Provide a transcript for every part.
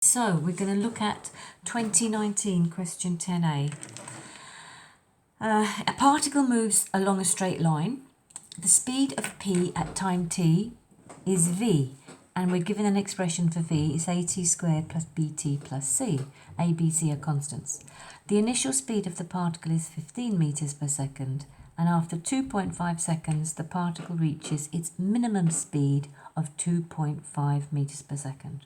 So we're going to look at 2019 question 10a. A particle moves along a straight line. The speed of p at time t is v, and we're given an expression for v is at squared plus bt plus c. A, b, c are constants. The initial speed of the particle is 15 meters per second, and after 2.5 seconds the particle reaches its minimum speed of 2.5 meters per second.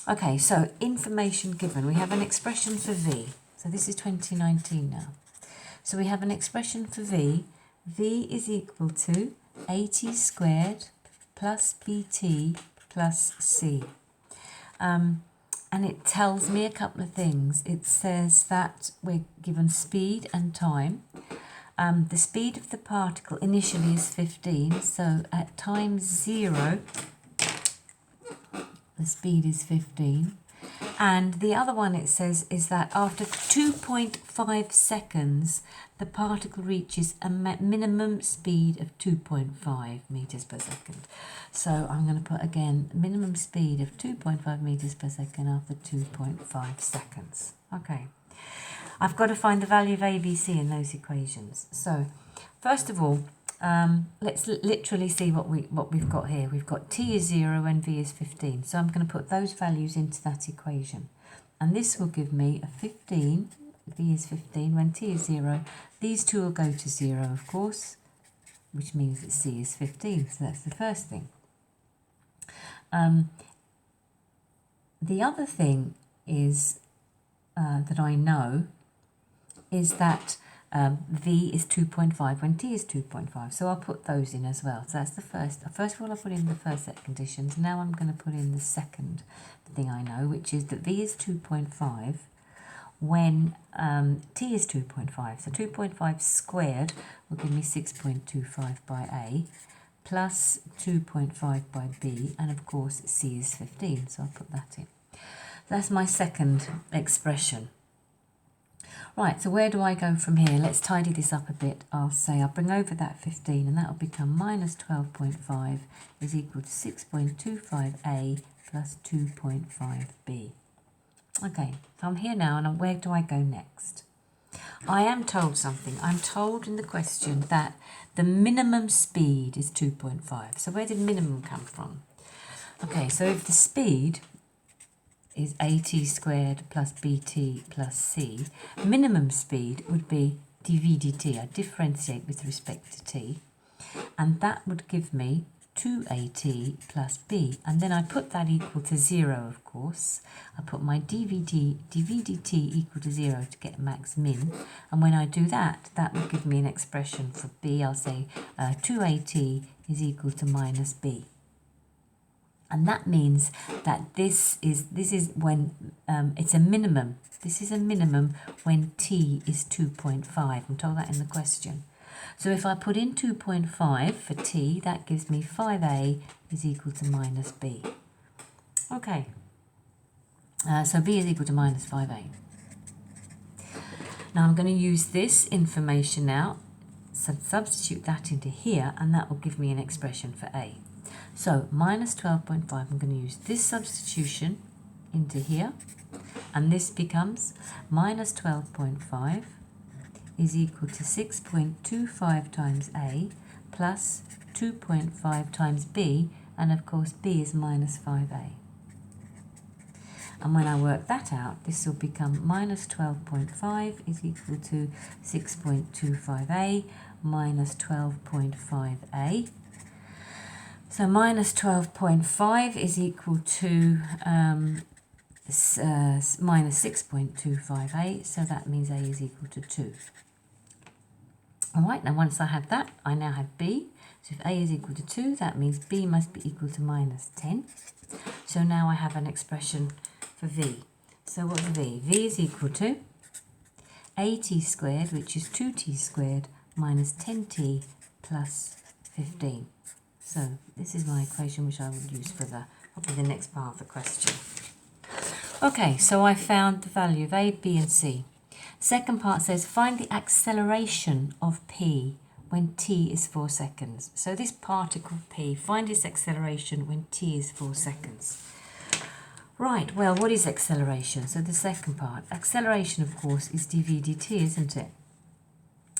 Okay, so information given. We have an expression for v. So this is 2019 now. So we have an expression for v. V is equal to at squared plus bt plus c. And it tells me a couple of things. It says that we're given speed and time. The speed of the particle initially is 15. So at time 0, the speed is 15. And the other one it says is that after 2.5 seconds, the particle reaches a minimum speed of 2.5 meters per second. So I'm going to put again minimum speed of 2.5 meters per second after 2.5 seconds. Okay. I've got to find the value of A, B, C in those equations. So first of all, let's literally see what we've got here. We've got t is 0 and v is 15. So I'm going to put those values into that equation. And this will give me a 15, v is 15, when t is 0. These two will go to 0, of course, which means that c is 15. So that's the first thing. The other thing is that I know is that v is 2.5 when t is 2.5. So I'll put those in as well. So that's the first. First of all, I put in the first set of conditions. Now I'm going to put in the second thing I know, which is that v is 2.5 when t is 2.5. So 2.5 squared will give me 6.25 by A plus 2.5 by B, and of course c is 15. So I'll put that in. That's my second expression. Right, so where do I go from here? Let's tidy this up a bit. I'll bring over that 15, and that will become minus 12.5 is equal to 6.25a plus 2.5b. Okay, so I'm here now, and where do I go next? I am told something. I'm told in the question that the minimum speed is 2.5. So where did minimum come from? Okay, so if the speed is at squared plus bt plus c, minimum speed would be dv dt. I differentiate with respect to t, and that would give me 2at plus b, and then I put that equal to 0, of course. I put my dv dt equal to 0 to get max min, and when I do that, that will give me an expression for b. I'll say 2at is equal to minus b. And that means that this is when it's a minimum. This is a minimum when t is 2.5. I'm told that in the question. So if I put in 2.5 for t, that gives me 5a is equal to minus b. Okay. So b is equal to minus 5a. Now I'm going to use this information now, so substitute that into here, and that will give me an expression for a. So minus 12.5, I'm going to use this substitution into here, and this becomes minus 12.5 is equal to 6.25 times A plus 2.5 times B, and of course B is minus 5A. And when I work that out, this will become minus 12.5 is equal to 6.25A minus 12.5A. So minus 12.5 is equal to minus 6.25a, so that means a is equal to 2. All right, now once I have that, I now have b. So if a is equal to 2, that means b must be equal to minus 10. So now I have an expression for v. So what's v? V is equal to at squared, which is 2t squared, minus 10t plus 15. So this is my equation which I will use for probably the next part of the question. Okay, so I found the value of A, B and C. Second part says find the acceleration of P when t is 4 seconds. So this particle P, find its acceleration when t is 4 seconds. Right, well, what is acceleration? So the second part. Acceleration, of course, is dv dt, isn't it?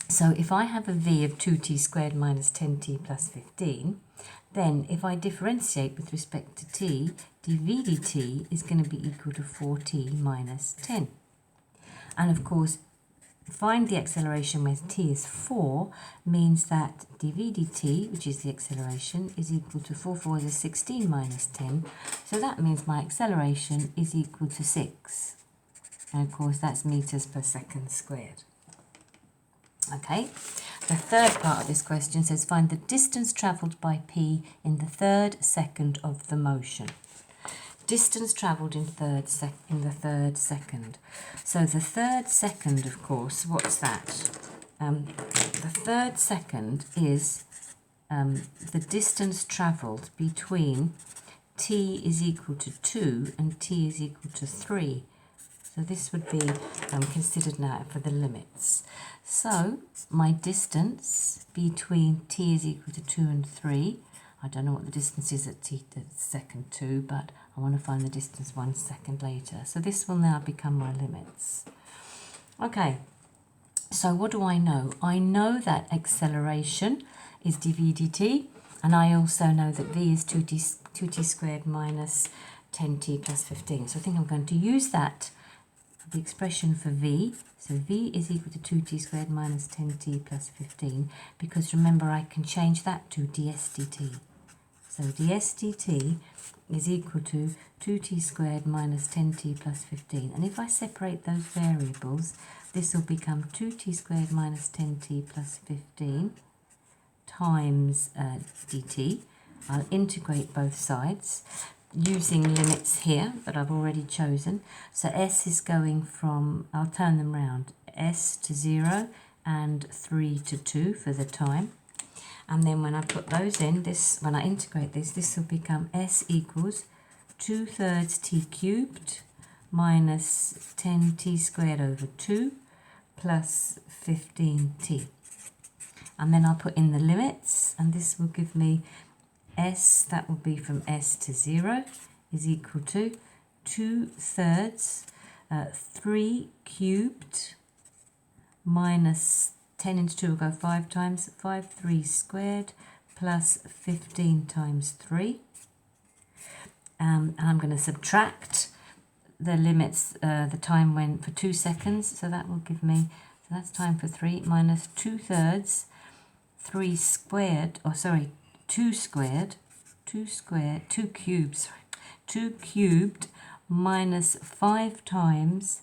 So if I have a v of 2t squared minus 10t plus 15, then if I differentiate with respect to t, dv dt is going to be equal to 4t minus 10. And of course, find the acceleration when t is 4 means that dv dt, which is the acceleration, is equal to 4 is 16 minus 10. So that means my acceleration is equal to 6. And of course, that's meters per second squared. Okay, the third part of this question says find the distance travelled by p in the third second of the motion. Distance travelled in the third second. So the third second, of course, what's that? The third second is the distance travelled between t is equal to 2 and t is equal to 3. So this would be considered now for the limits. So my distance between t is equal to 2 and 3, I don't know what the distance is at t to the second 2, but I want to find the distance 1 second later. So this will now become my limits. Okay, so what do I know? I know that acceleration is dv dt, and I also know that v is 2t squared minus 10t plus 15. So I think I'm going to use that for the expression for v. So v is equal to 2t squared minus 10t plus 15, because remember I can change that to ds dt. So ds dt is equal to 2t squared minus 10t plus 15. And if I separate those variables, this will become 2t squared minus 10t plus 15 times dt. I'll integrate both sides using limits here that I've already chosen. So s is going from, I'll turn them round, s to 0 and 3 to 2 for the time. And then when I put those in, when I integrate this will become s equals 2/3 t cubed minus 10t squared over 2 plus 15t. And then I'll put in the limits, and this will give me s, that will be from s to 0, is equal to 2/3 3 cubed minus 10 into 2 will go 5 times, 5 3 squared plus 15 times 3. And I'm going to subtract the limits, the time when for 2 seconds, so that will give me, so that's time for 3 minus 2/3 3 squared, or sorry, 2 cubed minus 5 times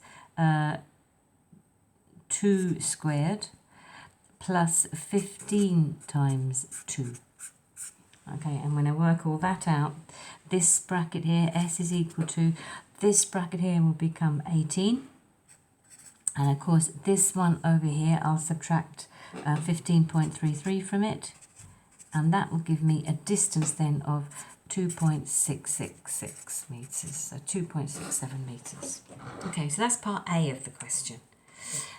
2 squared plus 15 times 2. Okay, and when I work all that out, this bracket here, s is equal to, this bracket here will become 18. And of course, this one over here, I'll subtract 15.33 from it. And that will give me a distance then of 2.666 meters, so 2.67 meters. Okay, so that's part A of the question.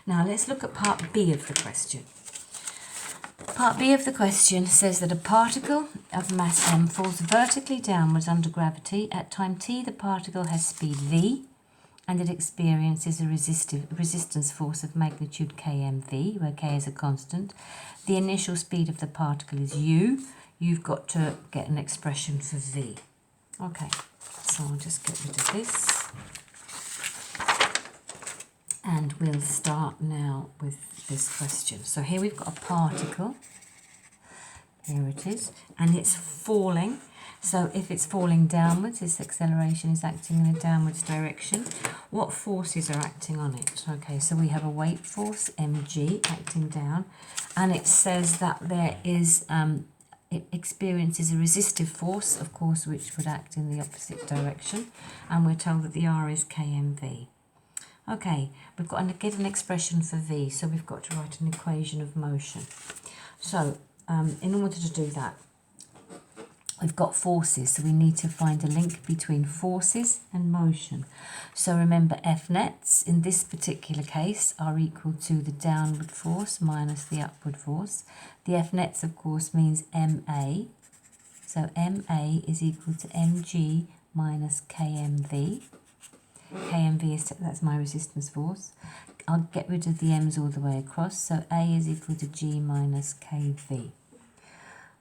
Now let's look at part B of the question. Part B of the question says that a particle of mass m falls vertically downwards under gravity. At time t, the particle has speed v, and it experiences a resistance force of magnitude kmv, where k is a constant. The initial speed of the particle is u. You've got to get an expression for v. Okay, so I'll just get rid of this. And we'll start now with this question. So here we've got a particle. Here it is. And it's falling. So if it's falling downwards, this acceleration is acting in a downwards direction. What forces are acting on it? Okay, so we have a weight force, mg, acting down. And it says that there is, it experiences a resistive force, of course, which would act in the opposite direction. And we're told that the r is kmv. Okay, we've got to get an expression for v, so we've got to write an equation of motion. So, in order to do that, we've got forces, so we need to find a link between forces and motion. So remember, F nets, in this particular case, are equal to the downward force minus the upward force. The F nets, of course, means MA. So MA is equal to mg minus kmv. Kmv is, that's my resistance force. I'll get rid of the m's all the way across, so A is equal to G minus kv.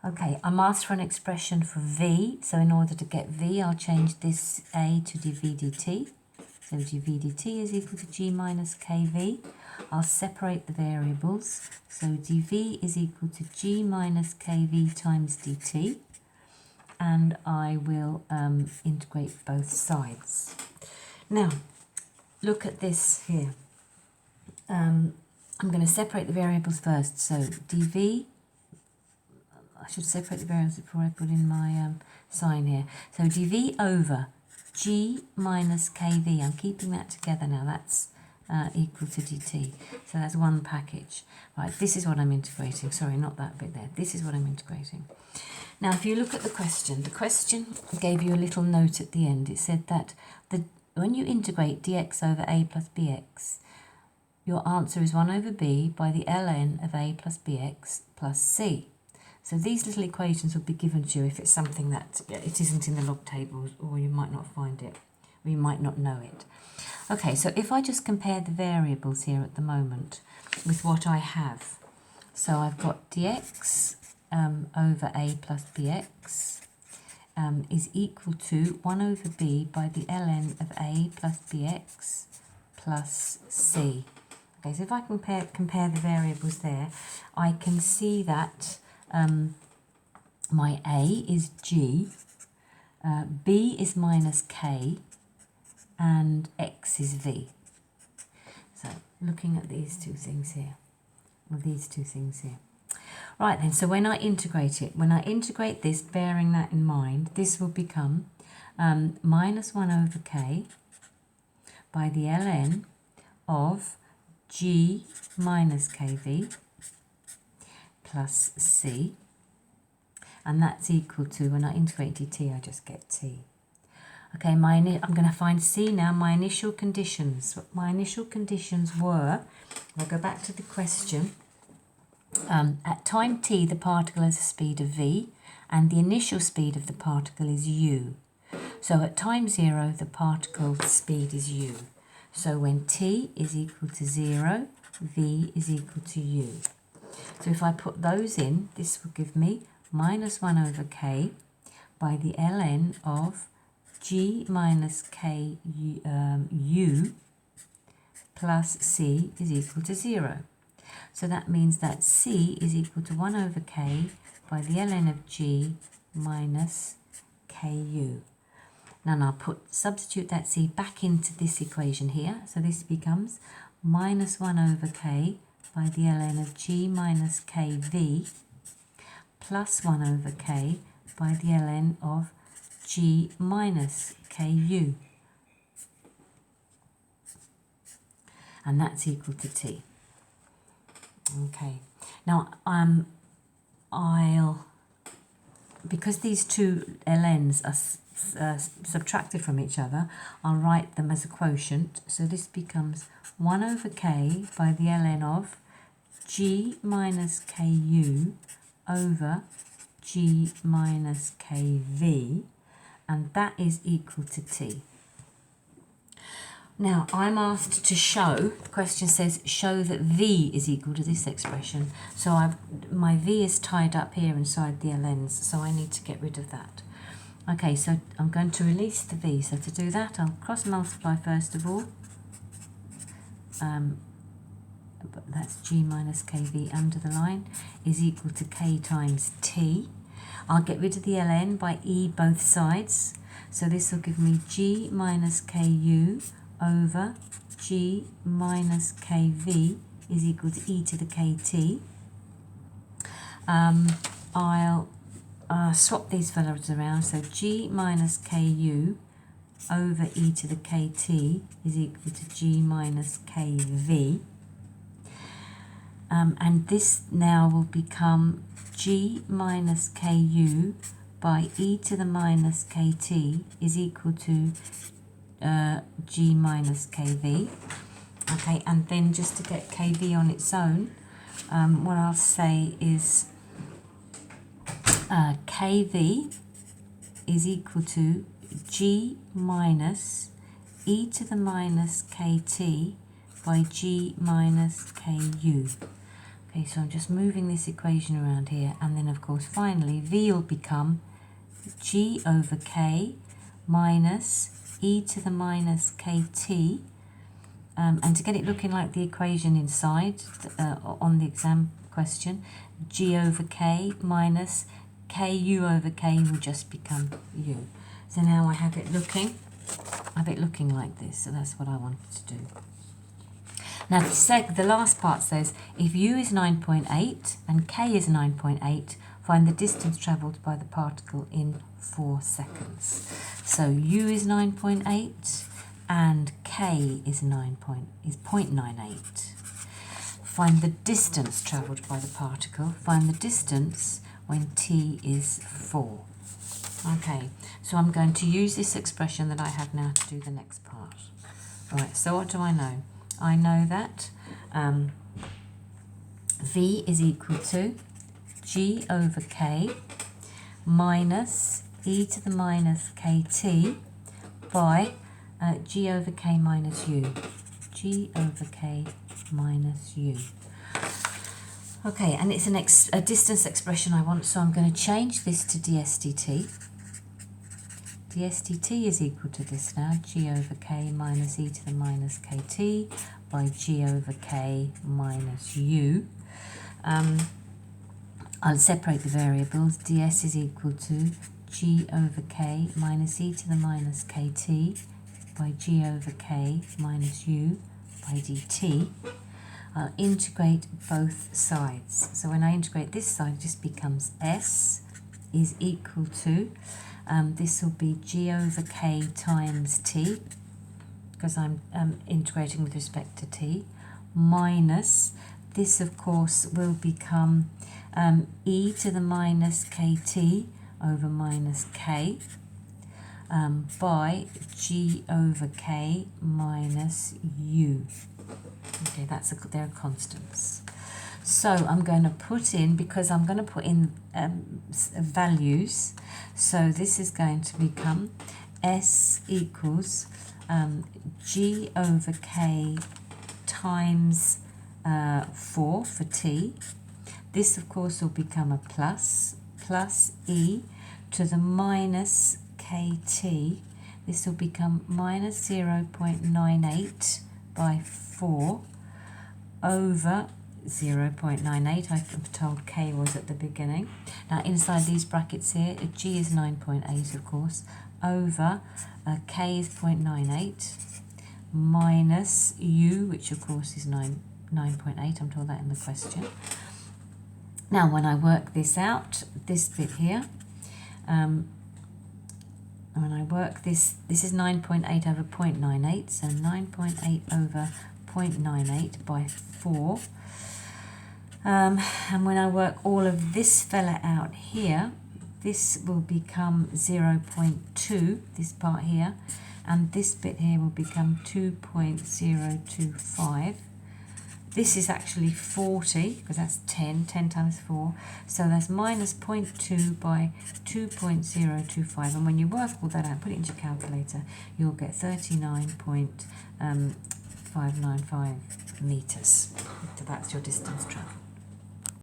Okay, I'm asked for an expression for V, so in order to get V, I'll change this A to dv dt. So dv dt is equal to G minus kv. I'll separate the variables, so dv is equal to G minus kv times dt, and I will integrate both sides. Now, look at this here. I'm going to separate the variables first. So dv, I should separate the variables before I put in my sign here. So dv over G minus kv, I'm keeping that together now, that's equal to dt. So that's one package. Right, this is what I'm integrating. Sorry, not that bit there. This is what I'm integrating. Now, if you look at the question gave you a little note at the end. It said that when you integrate dx over a plus bx, your answer is 1 over b by the ln of a plus bx plus c. So these little equations will be given to you if it's something that it isn't in the log tables, or you might not find it, or you might not know it. Okay, so if I just compare the variables here at the moment with what I have. So I've got dx over a plus bx is equal to 1 over b by the ln of a plus bx plus c. Okay, so if I compare the variables there, I can see that my a is g, b is minus k, and x is v. So looking at these two things here, Right then, so when I integrate this, bearing that in mind, this will become minus 1 over k by the ln of g minus kv plus c, and that's equal to, when I integrate dt, I just get t. Okay, I'm going to find c now, my initial conditions. My initial conditions were, I'll go back to the question, at time t the particle has a speed of v, and the initial speed of the particle is u. So at time 0 the particle speed is u. So when t is equal to 0, v is equal to u. So if I put those in, this will give me minus 1 over k by the ln of g minus k u plus c is equal to 0. So that means that c is equal to 1 over k by the ln of g minus ku. Now I'll substitute that c back into this equation here. So this becomes minus 1 over k by the ln of g minus kv plus 1 over k by the ln of g minus ku. And that's equal to t. Okay. Now because these two ln's are subtracted from each other, I'll write them as a quotient. So this becomes 1 over k by the ln of g minus ku over g minus kv, and that is equal to t. Now I'm asked to show, the question says show that v is equal to this expression. So my v is tied up here inside the ln's, so I need to get rid of that. Okay, so I'm going to release the v. So to do that, I'll cross multiply first of all. That's g minus kv under the line is equal to k times t. I'll get rid of the ln by e both sides. So this will give me g minus ku over g minus kv is equal to e to the kt. I'll swap these fellows around. So g minus ku over e to the kt is equal to g minus kv. And this now will become g minus ku by e to the minus kt is equal to g minus kv. Okay, and then just to get kv on its own, what I'll say is kv is equal to g minus e to the minus kt by g minus ku. Okay, so I'm just moving this equation around here, and then of course finally v will become g over k minus e to the minus kt, and to get it looking like the equation inside on the exam question, g over k minus ku over k will just become u. So now I have it looking like this, so that's what I wanted to do. Now the last part says, if u is 9.8 and k is 9.8, find the distance travelled by the particle in 4 seconds. So u is 9.8 and k is 0.98. Find the distance travelled by the particle. Find the distance when t is 4. Okay, so I'm going to use this expression that I have now to do the next part. Right, so what do I know? I know that v is equal to g over k minus e to the minus kt by g over k minus u. G over k minus u. Okay, and it's a distance expression I want, so I'm going to change this to ds dt. ds dt is equal to this now, g over k minus e to the minus kt by g over k minus u. I'll separate the variables. ds is equal to g over k minus e to the minus kt by g over k minus u by dt. I'll integrate both sides. So when I integrate this side, it just becomes s is equal to, this will be g over k times t, because I'm integrating with respect to t, minus, this of course will become e to the minus kt over minus k by g over k minus u. Okay, they're constants. So I'm going to put in, because I'm going to put in values, so this is going to become s equals g over k times 4 for t. This of course will become a plus e to the minus kt. This will become minus 0.98 by 4 over 0.98. I've told k was at the beginning. Now inside these brackets here, g is 9.8 of course, over k is 0.98 minus u, which of course is 9.8. I'm told that in the question. Now when I work this out, this bit here, when I work this is 9.8 over 0.98, so 9.8 over 0.98 by 4. And when I work all of this fella out here, this will become 0.2, this part here, and this bit here will become 2.025. This is actually 40, because that's 10 times 4, so that's minus 0.2 by 2.025, and when you work all that out, put it into your calculator, you'll get 39.595 meters. So that's your distance travelled.